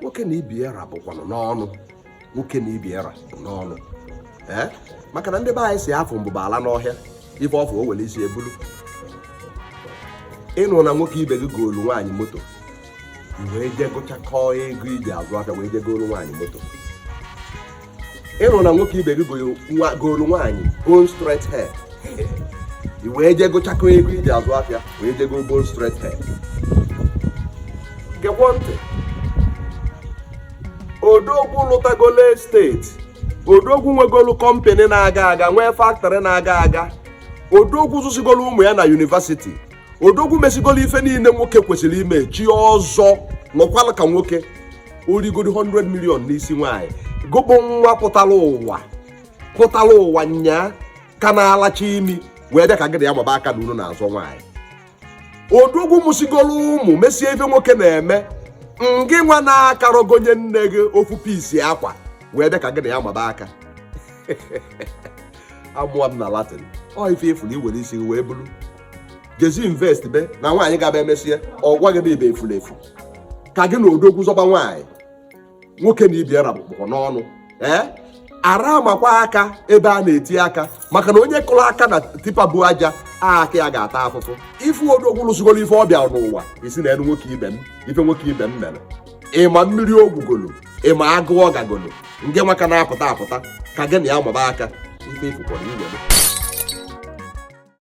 nwoke na ibi era bụkwanụ n'ọnụ. Nwoke na ibi era bụ n'ọnụ. Maka na ndị be anyị si afọ mbụba ala n'ọhịa ife ọfụ o were isi ebulu. Ịnụ na nwoke ibe gị goolu nwaanyị moto, i wee je gụchakọọ ego iji azụ afịa wee je goolu nwaanyị moto. Ịnụ na nwoke ibe gị goolu nwaanyị bone straight hair, i wee je gụchakọọ ego iji azụ afịa wee je goo bone straight hair. Gekwa ntị, odogwu lụtagolo steeti, odogwu nwegolu kọmpani na-aga aga, nwee factory na-aga aga, odogwu zụsigolu ụmụ ya na university, odogwu mesigolu ife niile nwoke kwesịrị ime, chi ọzọ nọkwala ka nwoke, origoro 100 million n'isi nwaanyị, gụbụ nwa pụtala ụwa nya ka na-alacha imi wee bịa ka gị na ya maba aka na unu na-azọ nwaanyị. Odogwu mụsigolu ụmụ mesie ife nwoke na-eme, ngị nwa na-akarogonye nne gị ofu pisi akwa wee bịa ka gị na ya maba aka. Amụọ m na Latin, ọ ife efulu iwere isi wee bulu jezi invest be na nwaanyị ga-aba emesie ọ gwa gị ibe efulu efu ka gị na odogwu zọba nwaanyị. Nwoke na ibi era bụkwa n'ọnụ. Ara amakwa aka ebe a na-eti aka, maka na onye kụrụ aka na tipa bụ aja aka ya ga-ata afụfụ. Ifu odogwu lụsigolo ife ọbịa n'ụwa isi na elu nwoke ibe m, ife nwoke ibe m mere. Ịma mmiri ogwugolo, ịma agụ ọ gagolo, nke nwaka na-apụta ka gị na ya maba aka, ife efukwara iwere.